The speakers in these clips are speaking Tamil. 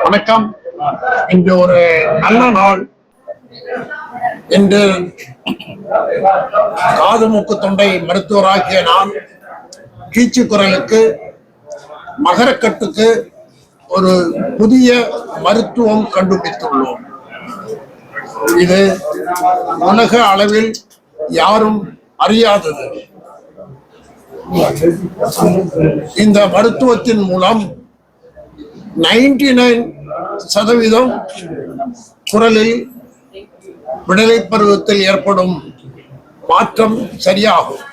வணக்கம். இன்று ஒரு நல்ல நாள் என்று காது மூக்கு தொண்டை மருத்துவராகிய நான் கீச்சு குரலுக்கு மகரக்கட்டுக்கு ஒரு புதிய மருத்துவம் கண்டுபிடித்துள்ளோம். இது உலக அளவில் யாரும் அறியாதது. இந்த மருத்துவத்தின் மூலம் 99% குரலில் விடலை பருவத்தில் ஏற்படும் மாற்றம் சரியாகும்.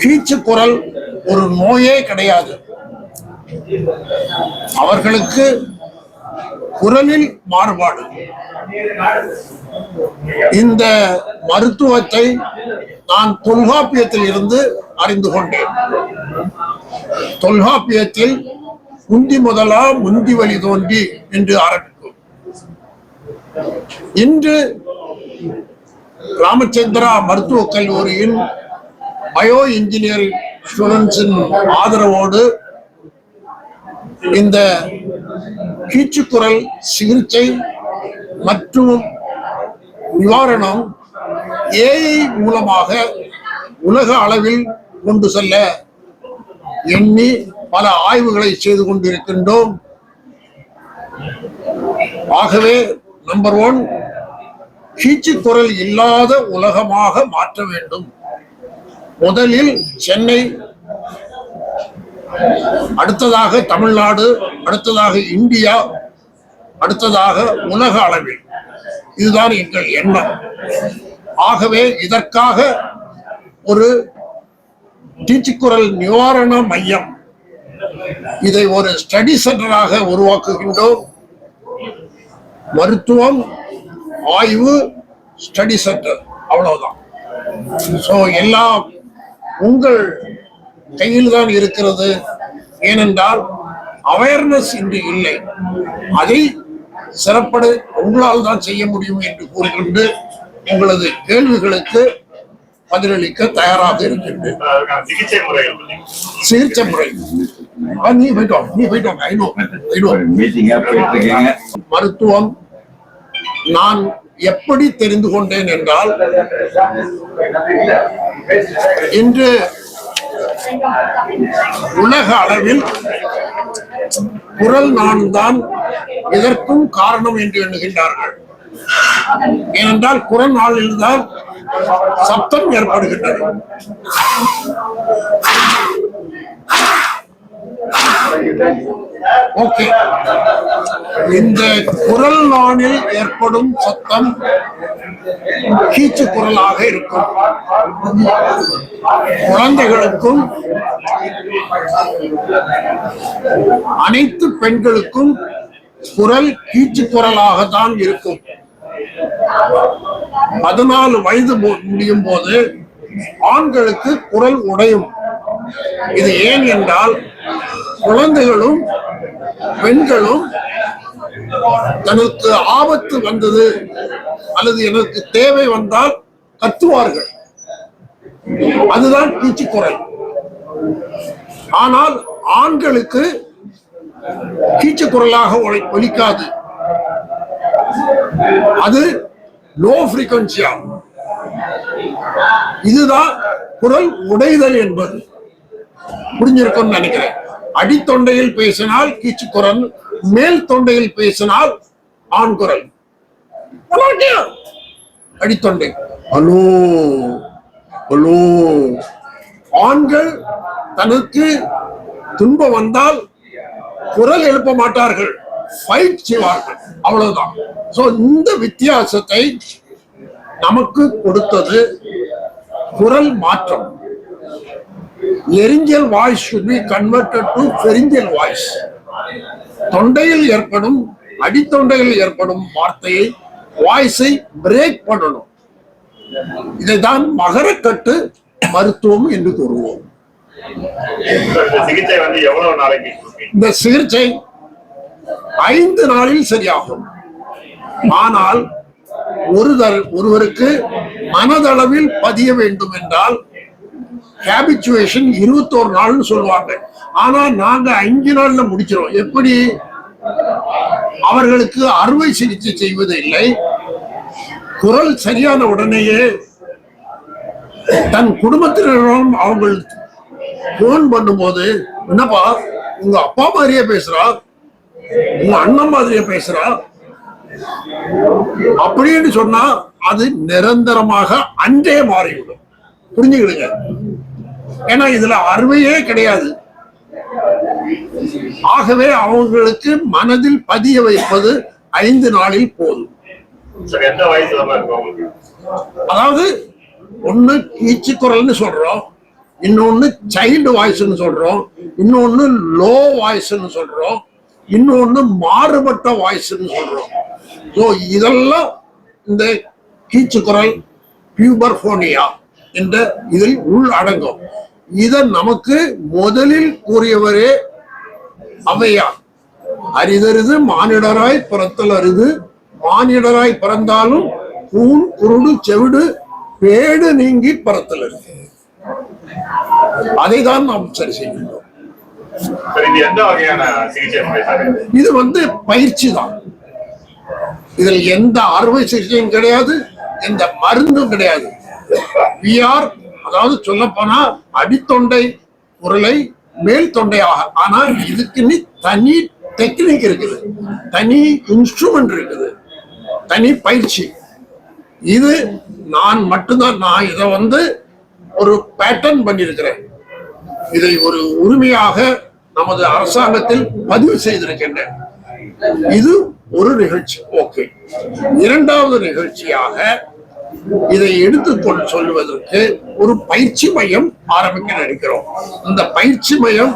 கீச்சு குரல் ஒரு நோயே கிடையாது. அவர்களுக்கு குரலில் மாறுபாடு. இந்த மருத்துவத்தை நான் தொல்காப்பியத்தில் இருந்து அறிந்து கொண்டேன். தொல்காப்பியத்தில் குந்தி முதலா முந்தி வழி தோன்றி என்று ஆரம்பிக்கும். இன்று ராமச்சந்திரா மருத்துவக் கல்லூரியின் பயோ இன்ஜினியரிங் ஸ்டூடெண்ட்ஸின் ஆதரவோடு இந்த கீச்சுக்குரல் சிகிச்சை மற்றும் நிவாரணம் ஏஐ மூலமாக உலக அளவில் கொண்டு செல்ல எண்ணி பல ஆய்வுகளை செய்து கொண்டிருக்கின்றோம். ஆகவே நம்பர் 1, கீச்சுக்குரல் இல்லாத உலகமாக மாற்ற வேண்டும். முதலில் சென்னை, அடுத்ததாக தமிழ்நாடு, அடுத்ததாக இந்தியா, அடுத்ததாக உலக அளவில். இதுதான் எங்கள் எண்ணம். ஆகவே இதற்காக ஒரு கீச்சுக்குரல் நிவாரண மையம், இதை ஒரு ஸ்டடி சென்டராக உருவாக்குகின்றோம். மருத்துவம், ஆய்வு, ஸ்டடி சென்டர், அவ்வளவுதான். சோ எல்லாம் உங்கள் கையில் தான் இருக்கிறது. ஏனென்றால் அவேர்னஸ் இன்று இல்லை. அதை சிறப்பட உங்களால் தான் செய்ய முடியும் என்று கூறுகின்ற உங்களது கேள்விகளுக்கு பதிலளிக்க தயாராக இருக்கின்றேன். சிகிச்சை முறை மருத்துவம் நான் எப்படி தெரிந்து கொண்டேன் என்றால், இன்று உலக அளவில் குரல் நான் தான் இதற்கும் காரணம் என்று எண்ணுகின்றார்கள். ஏனென்றால் குரல் நாளில் தான் சப்தம் ஏற்படுகின்றது. ஓகே, இந்த குரல் நாளில் ஏற்படும் சத்தம் கீச்சு குரலாக இருக்கும். குழந்தைகளுக்கும் அனைத்து பெண்களுக்கும் குரல் கீச்சு குரலாகத்தான் இருக்கும். 14 வயது முடியும் போது ஆண்களுக்கு குரல் உடையும். இது ஏன் என்றால், குழந்தைகளும் பெண்களும் தனக்கு ஆபத்து வந்தது அல்லது எனக்கு தேவை வந்தால் கத்துவார்கள். அதுதான் கீச்சு குரல். ஆனால் ஆண்களுக்கு கீச்சு குரலாக ஒலிக்காது. அது லோ ஃப்ரீக்வன்சியா. இதுதான் குரல் உடைதல் என்பது. புரிஞ்சிருக்கும் நினைக்கிறேன். அடித்தொண்டையில் பேசினால் கீச்சு குரல், மேல் தொண்டையில் பேசினால் ஆண் குரல். அடித்தொண்டை ஹலோ ஹலோ. ஆண்கள் தனக்கு துன்பம் வந்தால் குரல் எழுப்ப மாட்டார்கள், ஃபைட் செய்வார்கள், அவ்வளவுதான். சோ இந்த வித்தியாசத்தை நமக்கு கொடுத்தது குரல் மாற்றம். laryngeal voice should be converted to pharyngeal voice. தொண்டையில் ஏற்படும், அடித்தொண்டையில் ஏற்படும் வார்த்தையை, வாய்ஸை பிரேக் பண்ணணும். இதைதான் மகரக்கட்டு மருத்துவம் என்று கூறுவோம். இந்த சிகிச்சை 5 நாளில் சரியாகும். ஆனால் ஒருவருக்கு மனதளவில் பதிய வேண்டும் என்றால் ஹேபிச்சுவேஷன் 21 நாள்னு சொல்லுவாங்க. ஆனா நாங்க 5 நாள்ல முடிச்சிரோம். எப்படி? அவர்களுக்கு அறுவை சிகிச்சை செய்வது இல்லை. குரல் சரியான உடனேயே தன் குடும்பத்தினரும் அவங்க போன் பண்ணும்போது, என்னப்பா உங்க அப்பா மாதிரியே பேசுறா, உங்க அண்ணன் மாதிரியே பேசுறா அப்படின்னு சொன்னா அது நிரந்தரமாக அன்றே மாறிவிடும். புரிஞ்சுக்கிடுங்க. ஏன்னா இதுல அறுவையே கிடையாது. ஆகவே அவங்களுக்கு மனதில் பதிய வைப்பது 5 நாளில் போதும். அதாவது ஒண்ணு கீச்சு குரல்னு சொல்றோம், இன்னொன்னு சைல்டு வாய்ஸ்ன்னு சொல்றோம், இன்னொன்னு லோ வாய்ஸ்ன்னு சொல்றோம், இன்னொன்னு மாறுபட்ட வாய்ஸ்ன்னு சொல்றோம். ஸோ இதெல்லாம் இந்த கீச்சு குரல் பியூபர்போனியா என்ற இதில் உள் அடங்கும். இதை நமக்கு முதலில் கூறியவரே ஔவையார். அரிதறிது மானிடராய் பிறத்தல் அரிது, மானிடராய் பிறந்தாலும் கூன் குருடு செவிடு பேடு நீங்கி பிறத்தல் அரிது. அதைதான் நாம் சரி செய்கின்றோம். இது பயிற்சி தான். இதில் எந்த அறுவை சிகிச்சையும் கிடையாது, எந்த மருந்தும் கிடையாது. அதாவது சொல்ல போனா அடித்தொண்டை குரலை மேல் தொண்டையாக. ஆனா இதுக்கு தனி டெக்னிக் இருக்குது, தனி இன்ஸ்ட்ருமெண்ட் இருக்குது, தனி பயிற்சி. இது நான் மட்டும்தான். நான் இதை ஒரு பேட்டர்ன் பண்ணியிருக்கிறேன். இதை ஒரு உரிமையாக நமது அரசாங்கத்தில் பதிவு செய்திருக்கின்றேன். இது ஒரு நிகழ்ச்சி. ஓகே. இரண்டாவது நிகழ்ச்சியாக இதை எடுத்துக்கொண்டு சொல்லுவதற்கு ஒரு பயிற்சி மையம் ஆரம்பிக்க நினைக்கிறோம். இந்த பயிற்சி மையம்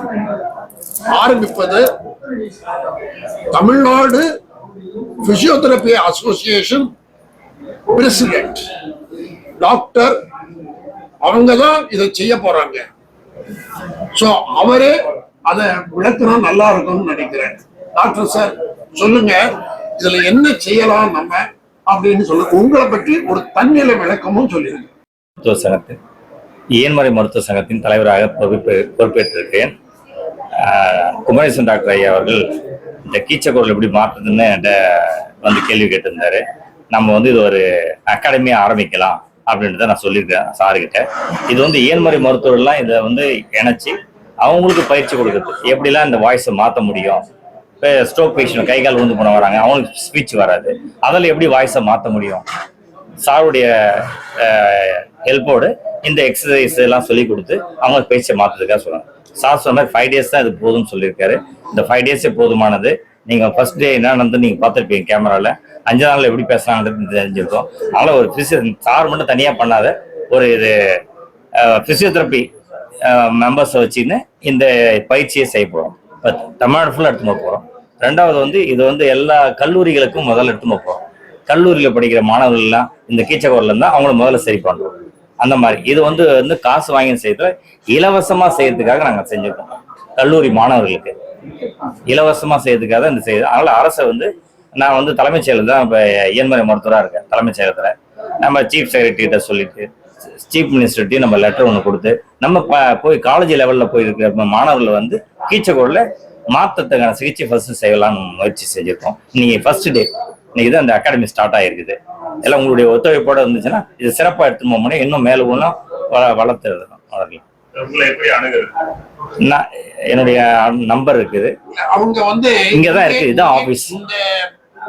ஆரம்பிப்பது Tamil Nadu physiotherapy association president doctor அவங்கதான் இதை செய்ய போறாங்க. சோ அவரே அதை விளக்குனா நல்லா இருக்கும்னு நினைக்கிறேன். டாக்டர் சார் சொல்லுங்க, இதுல என்ன செய்யலாம் நம்ம அப்படின்னு சொல்லுங்க. உங்களை பற்றி ஒரு தன்னிலை விளக்கமும் சொல்லிருங்க. மருத்துவ சங்கத்தின் இயன்முறை மருத்துவ சங்கத்தின் தலைவராக பொறுப்பேற்றிருக்கேன். குமரேசன் டாக்டர் ஐயா அவர்கள் இந்த கீச்சக்குரல் எப்படி மாற்றுதுன்னு என்கிட்ட கேள்வி கேட்டிருந்தாரு. நம்ம இது ஒரு அகாடமியை ஆரம்பிக்கலாம் அப்படின்றத நான் சொல்லியிருக்கேன் சாருக்கிட்ட. இது இயன்முறை மருத்துவர்கள்லாம் இதை இணைச்சி அவங்களுக்கு பயிற்சி கொடுக்குறது, எப்படிலாம் இந்த வாய்ஸை மாற்ற முடியும். இப்போ ஸ்ட்ரோக் பேஷண்ட் கை கால் விழுந்து போன வராங்க, அவங்களுக்கு ஸ்பீச் வராது, அதில் எப்படி வாய்ஸை மாற்ற முடியும். சாருடைய ஹெல்ப்போடு இந்த எக்ஸசைஸ் எல்லாம் சொல்லி கொடுத்து அவங்களுக்கு பேச்சை மாற்றுறதுக்காக சொல்லுவாங்க. சார் சொன்ன 5 days தான் இது போதும்னு சொல்லியிருக்காரு. இந்த 5 days போதுமானது. நீங்கள் ஃபர்ஸ்ட் டே என்ன நடந்து நீங்கள் பார்த்துருப்பீங்க கேமராவில். 5 நாளில் எப்படி பேசுகிறாங்கிறது தெரிஞ்சிருக்கும். அதனால் ஒரு சார் மட்டும் தனியாக பண்ணாத ஒரு இது ஃபிசியோதெரப்பி மெம்பர்ஸை வச்சுன்னு இந்த பயிற்சியை செய்ய போகிறோம். இப்போ தமிழ்நாடு ஃபுல்லாக எடுத்துன்னு போகிறோம். ரெண்டாவது இது எல்லா கல்லூரிகளுக்கும் முதல்ல எடுத்துன்னு போகிறோம். கல்லூரியில் படிக்கிற மாணவர்கள்லாம் இந்த கீச்சக்குரல் இருந்தால் அவங்கள முதல்ல சரி பண்ணுறோம். அந்த மாதிரி இது காசு வாங்கி செய்யறது இலவசமாக செய்யறதுக்காக நாங்கள் செஞ்சுருக்கோம். கல்லூரி மாணவர்களுக்கு இலவசமாக செய்யறதுக்காக இந்த செய்யுது. அதனால அரசை நான் தலைமைச் செயலர் தான் இப்போ இயன்முறை மருத்துவராக இருக்கேன். தலைமைச் செயலத்தில் நம்ம சீஃப் செக்ரட்டரிகிட்ட சொல்லிட்டு சீஃப் மினிஸ்டர்கிட்டையும் நம்ம லெட்டர் ஒன்று கொடுத்து நம்ம போய் காலேஜ் லெவலில் போயிருக்கிற மாணவர்களை கீச்சக்குரல்ல மாற்றத்துக்கான சிகிச்சை ஃபர்ஸ்ட் செய்யலாம்னு முயற்சி செஞ்சுருக்கோம். இன்னைக்கு ஃபர்ஸ்ட் டே, இன்னைக்கு தான் அந்த அகாடமி ஸ்டார்ட் ஆகிருக்குது. எல்லாம் உங்களுடைய ஒத்துழைப்போட இருந்துச்சுன்னா இது சிறப்பாக எடுத்துட்டு போகணும். இன்னும் மேலும் வளர்த்து எழுதணும். வளரலாம். என்னுடைய நம்பர் இருக்குது. அவங்க இங்கதான் இருக்கு. இதுதான் ஆபீஸ்.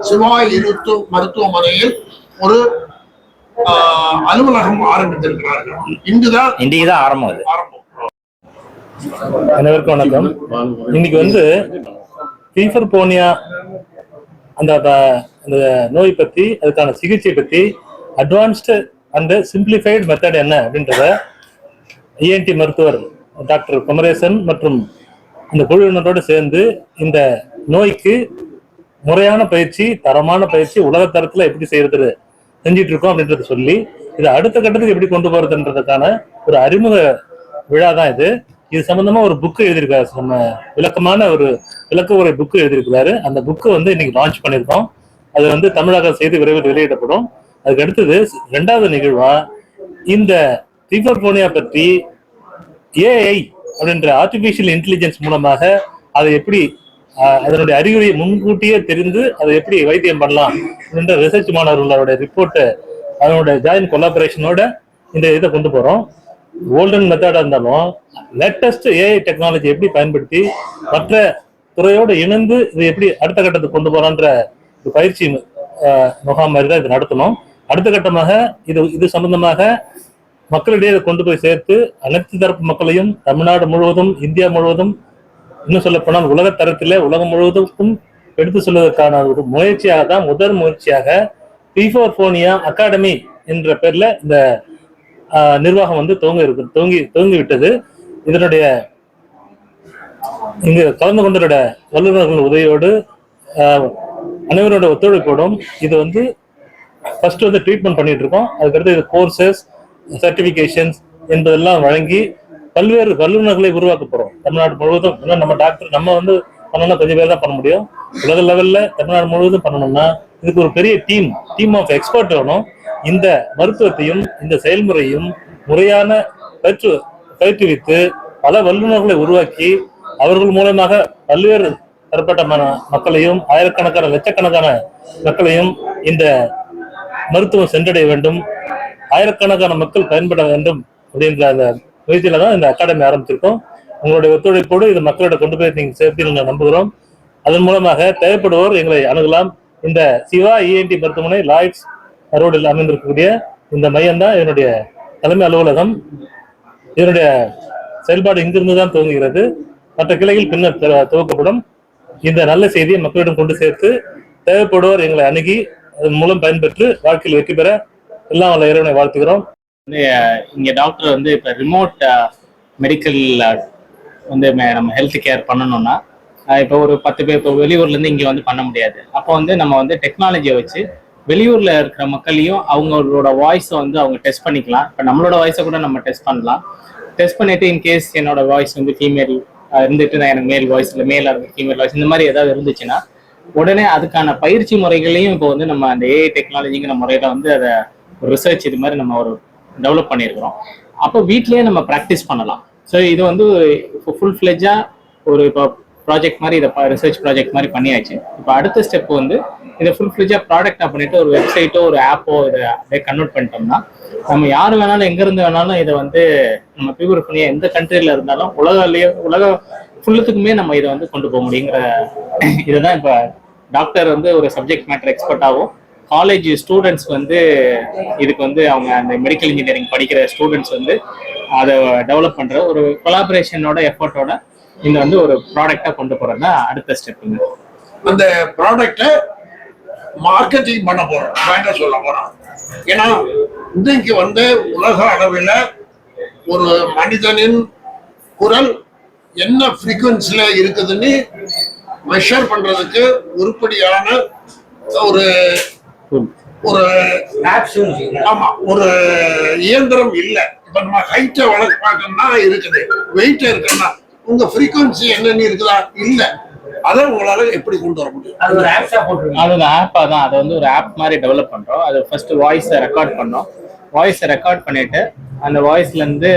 சிவாய் மருத்துவமனையில் ஒரு அலுவலகம் ஆரம்பித்திருக்கிறார்கள். இன்றைக்குதான் ஆரம்பம். அது அனைவருக்கும் வணக்கம். இன்னைக்கு பீபர்போனியா அந்த நோய் பத்தி, அதுக்கான சிகிச்சை பத்தி அட்வான்ஸ்டு அண்ட் சிம்பிளிஃபைடு மெத்தட் என்ன அப்படின்றத இஎன்டி மருத்துவர் டாக்டர் குமரேசன் மற்றும் இந்த குழுவினரோடு சேர்ந்து இந்த நோய்க்கு முறையான பயிற்சி, தரமான பயிற்சி உலக தரத்துல எப்படி செய்யறது செஞ்சிட்டு இருக்கோம் அப்படின்றத சொல்லி இதை அடுத்த கட்டத்துக்கு எப்படி கொண்டு போறதுன்றதுக்கான ஒரு அறிமுக விழா தான் இது. இது சம்பந்தமா ஒரு புக்கு எழுதியிருக்காரு. நம்ம விளக்கமான ஒரு விளக்க உரை புக்கு எழுதியிருக்கிறாரு. அந்த புக்கு இன்னைக்கு லான்ச் பண்ணியிருக்கோம். அது தமிழக செய்தி விரைவில் வெளியிடப்படும். அதுக்கு அடுத்தது 2வது நிகழ்வா இந்த பீபர்போனியா பற்றி ஏஐ அப்படின்ற ஆர்டிபிஷியல் இன்டெலிஜென்ஸ் மூலமாக அதை எப்படி அதனுடைய அறிகுறியை முன்கூட்டியே தெரிந்து அதை எப்படி வைத்தியம் பண்ணலாம் என்ற ரிசர்ச் மாணவர்களோட ரிப்போர்ட்டை அதனோட ஜாயின் கொலாபரேஷனோட இந்த இதை கொண்டு போறோம். ஓல்டன் மெத்தடா இருந்தாலும் லேட்டஸ்ட் ஏஐ டெக்னாலஜி எப்படி பயன்படுத்தி மற்ற துறையோடு இணைந்து இது எப்படி அடுத்த கட்டத்துக்கு கொண்டு போறான்ற பயிற்சி முகாம் மாதிரி தான் இது நடத்தணும். அடுத்த கட்டமாக இது சம்பந்தமாக மக்களிடையே இதை கொண்டு போய் சேர்த்து அனைத்து தரப்பு மக்களையும் தமிழ்நாடு முழுவதும் இந்தியா முழுவதும் இன்னும் சொல்ல போனால் உலக தரத்திலே உலகம் முழுவதுக்கும் எடுத்து சொல்வதற்கான ஒரு முயற்சியாக தான் முதல் முயற்சியாக பீஃபோர்போனியா அகாடமி என்ற பேர்ல இந்த நிர்வாகம் வந்து துவங்கி விட்டது. இதனுடைய இங்கு கலந்து கொண்டவரோட வல்லுநர்கள் உதவியோடு அனைவரோட ஒத்துழைப்போடும் இது வந்து ஃபர்ஸ்ட் வந்து ட்ரீட்மெண்ட் பண்ணிட்டு இருக்கோம். அதுக்கடுத்து இது கோர்சஸ் சர்டிபிகேஷன்ஸ் என்பதெல்லாம் வழங்கி பல்வேறு வல்லுநர்களை உருவாக்க போறோம் தமிழ்நாடு முழுவதும். ஏன்னா நம்ம டாக்டர் நம்ம வந்து பண்ணணும்னா கொஞ்சம் பேர் தான் பண்ண முடியும். உலக லெவல்ல தமிழ்நாடு முழுவதும் பண்ணணும்னா இதுக்கு ஒரு பெரிய டீம் ஆஃப் எக்ஸ்பர்ட் வேணும். இந்த மருத்துவத்தையும் இந்த செயல்முறையும் முறையான பயிற்றுவித்து பல வல்லுநர்களை உருவாக்கி அவர்கள் மூலமாக பல்வேறு தரப்பட்ட மக்களையும் ஆயிரக்கணக்கான லட்சக்கணக்கான மக்களையும் இந்த மருத்துவம் சென்றடைய வேண்டும், ஆயிரக்கணக்கான மக்கள் பயன்பட வேண்டும் அப்படின்ற அந்த முயற்சியில தான் இந்த அகாடமி ஆரம்பிச்சிருக்கோம். உங்களுடைய ஒத்துழைப்போடு இது மக்களோட கொண்டு போய் நீங்க சேர்த்து நம்புகிறோம். அதன் மூலமாக தேவைப்படுவோர் எங்களை அணுகலாம். இந்த சிவா இஎன்டி மருத்துவமனை லாய்ட்ஸ் ரோடில் அமைந்திருக்கக்கூடிய இந்த மையம் தான் இதனுடைய தலைமை அலுவலகம். இதனுடைய செயல்பாடு இங்கிருந்து தான் துவங்குகிறது. மற்ற கிளைகள் பின்னர் துவக்கப்படும். இந்த நல்ல செய்தியை மக்களிடம் கொண்டு சேர்த்து தேவைப்படுவோர் எங்களை அணுகி அதன் மூலம் பயன்பெற்று வாழ்க்கையில் வெற்றி பெற எல்லாம் வல்ல இறைவனை வாழ்த்துகிறோம். இங்க டாக்டர் வந்து இப்ப ரிமோட் மெடிக்கல் வந்து நம்ம ஹெல்த் கேர் பண்ணணும்னா இப்போ ஒரு 10 பேர் இப்போ வெளியூர்ல இருந்து இங்க வந்து பண்ண முடியாது. அப்போ வந்து நம்ம வந்து டெக்னாலஜியை வச்சு வெளியூர்ல இருக்கிற மக்களையும் அவங்களோட வாய்ஸை வந்து அவங்க டெஸ்ட் பண்ணிக்கலாம். இப்போ நம்மளோட வாய்ஸை கூட நம்ம டெஸ்ட் பண்ணலாம். டெஸ்ட் பண்ணிட்டு இன்கேஸ் என்னோட வாய்ஸ் வந்து ஃபீமேல் இருந்துட்டு நான் எனக்கு மேல் வாய்ஸ் இல்லை மேல இருந்து ஃபீமேல் வாய்ஸ் இந்த மாதிரி ஏதாவது இருந்துச்சுன்னா உடனே அதுக்கான பயிற்சி முறைகளையும் இப்போ வந்து நம்ம அந்த ஏஐ டெக்னாலஜிங்கிற முறையில வந்து அதை ஒரு ரிசர்ச் இது மாதிரி நம்ம ஒரு டெவலப் பண்ணியிருக்கிறோம். அப்போ வீட்லயே நம்ம ப்ராக்டிஸ் பண்ணலாம். ஸோ இது வந்து இப்போ ஃபுல் ஃப்ளெஜா ஒரு இப்போ ப்ராஜெக்ட் மாதிரி இதை ரிசர்ச் ப்ராஜெக்ட் மாதிரி பண்ணியாச்சு. இப்போ அடுத்த ஸ்டெப் வந்து இதை ஃபுல் ஃப்ளெஜா ப்ராடக்டாக பண்ணிட்டு ஒரு வெப்சைட்டோ ஒரு ஆப்போ இதை அப்படியே கன்வெர்ட் பண்ணிட்டோம்னா நம்ம யார் வேணாலும் எங்கேருந்து வேணாலும் இதை வந்து நம்ம பியூர் பண்ணி எந்த கண்ட்ரியில் இருந்தாலும் உலக ஃபுல்லுக்குமே நம்ம இதை வந்து கொண்டு போக முடியுங்கிற இதுதான் இப்போ டாக்டர் வந்து ஒரு சப்ஜெக்ட் மேட்டர் எக்ஸ்பர்ட்டாகவும் காலேஜ் ஸ்டூடெண்ட்ஸ் வந்து இதுக்கு வந்து அவங்க அந்த மெடிக்கல் இன்ஜினியரிங் படிக்கிற ஸ்டூடெண்ட்ஸ் வந்து அதை டெவலப் பண்ற ஒரு கொலாபரேஷனோட எஃபர்ட்டோட இந்த வந்து ஒரு ப்ராடக்டா கொண்டு போறதா அடுத்த ஸ்டெப்புங்க. அந்த ப்ராடக்டை மார்க்கெட்டிங் பண்ண போறோம், வேண்ட சொல்ல போறோம். ஏன்னா இன்னைக்கு வந்து உலக அளவில் ஒரு மனிதனின் குரல் என்ன ஃப்ரீக்வன்சில இருக்குதுன்னு மெஷர் பண்றதுக்கு உருப்படியான ஒரு ஆமா ஒரு இயந்திரம் இல்லை. இப்ப நம்ம ஹைட்டை வளர்க்க பார்க்கணும்னா இருக்குது, வெயிட் இருக்குன்னா உங்க ஃப்ரீக்வன்சி என்னன்னு இருக்குதா இல்ல, அதை உங்களால எப்படி கொண்டு வர முடியும்? அது ஒரு ஆப்பா தான். அதை வந்து ஒரு ஆப் மாதிரி டெவலப் பண்றோம். அது ஃபர்ஸ்ட் வாய்ஸை ரெக்கார்ட் பண்ணோம். வாய்ஸை ரெக்கார்ட் பண்ணிட்டு அந்த வாய்ஸ்ல இருந்து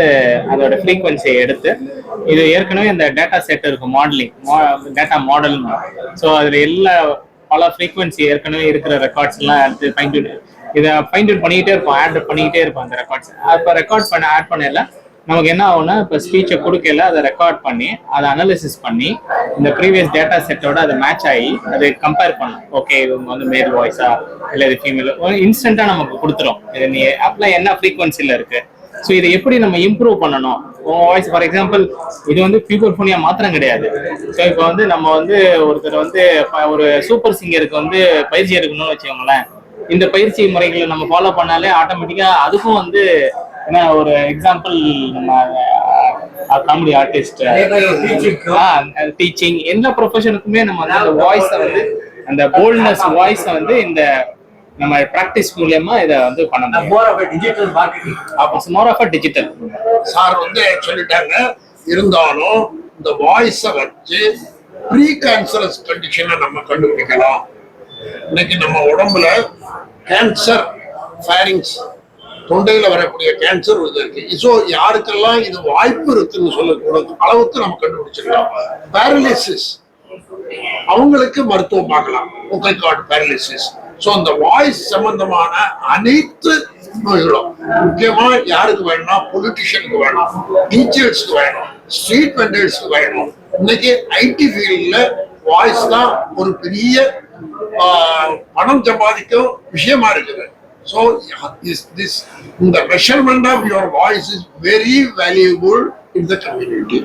அதோட ஃப்ரீக்வன்சியை எடுத்து இது ஏற்கனவே இந்த டேட்டா செட் இருக்கும், டேட்டா மாடல். ஸோ அதுல எல்லா பல ஃப்ரீக்வன்சி ஏற்கனவே இருக்கிற ரெக்கார்ட்ஸ் எல்லாம் எடுத்து இதை ஃபைன் டியூன் பண்ணிக்கிட்டே இருப்போம், ஆட் பண்ணிக்கிட்டே இருப்போம் அந்த ரெக்கார்ட்ஸ். இப்போ ரெக்கார்ட் பண்ண ஆட் பண்ணல நமக்கு என்ன ஆகும்னா இப்போ ஸ்பீச்சை கொடுக்கல அதை ரெக்கார்ட் பண்ணி அதை அனாலிசிஸ் பண்ணி இந்த ப்ரீவியஸ் டேட்டா செட்டோட அதை மேட்ச் ஆகி அதை கம்பேர் பண்ணும். ஓகே இவங்க வந்து மேல் வாய்ஸா இல்லை இது ஃபீமேல் இன்ஸ்டன்டா நமக்கு கொடுத்துரும். இது நீ ஆப்ல என்ன ஃப்ரீக்வன்சில இருக்கு. ஸோ இதை எப்படி நம்ம இம்ப்ரூவ் பண்ணணும். வாய்ஸ் ஃபார் எக்ஸாம்பிள் இது வந்து பியூபர்ஃபோனியா மாத்திரம் கிடையாது. ஸோ இப்போ வந்து நம்ம வந்து ஒருத்தர் வந்து ஒரு சூப்பர் சிங்கருக்கு வந்து பயிற்சி எடுக்கணும்னு வச்சுக்கோங்களேன். இந்த பயிற்சி முறைகளை நம்ம ஃபாலோ பண்ணாலே ஆட்டோமேட்டிக்கா அதுக்கும் வந்து ஏன்னா ஒரு எக்ஸாம்பிள் நம்ம காமெடி ஆர்டிஸ்ட் டீச்சிங் எல்லா ப்ரொஃபஷனுக்குமே நம்ம வந்து அந்த வாய்ஸை வந்து அந்த போல்ட்னஸ் வாய்ஸை வந்து இந்த நம்ம பிராக்டிஸ் மூலியமா இதை வந்து பண்ணணும். மோர் ஆஃப் டிஜிட்டல் சார் வந்து சொல்லிட்டாங்க. இருந்தாலும் இந்த வாய்ஸை வச்சு ப்ரீ கேன்சரஸ் கண்டிஷனை நம்ம கண்டுபிடிக்கலாம். இன்னைக்கு நம்ம உடம்புல கேன்சர் ஃபேரிங்ஸ் தொண்டையில வரக்கூடிய கேன்சர் இருக்கு. ஸோ யாருக்கெல்லாம் இது வாய்ப்பு இருக்குன்னு சொல்லக்கூடிய அளவுக்கு நம்ம கண்டுபிடிச்சிருக்கோம். பேரலிசிஸ் அவங்களுக்கு மருத்துவம் பார்க்கலாம், vocal cord paralysis. ஸோ அந்த வாய்ஸ் சம்பந்தமான அனைத்து நோய்களும் முக்கியமா யாருக்கு வேணும்னா பொலிட்டிஷியனுக்கு வேணும், டீச்சர்ஸ்க்கு வேணும், ஸ்ட்ரீட் வெண்டர்ஸ்க்கு வேணும். இன்னைக்கு ஐடி ஃபீல்ட்ல வாய்ஸ் தான் ஒரு பெரிய பணம் சம்பாதிக்கும் விஷயமா இருக்குது. So this the measurement of your voice is very valuable in the community.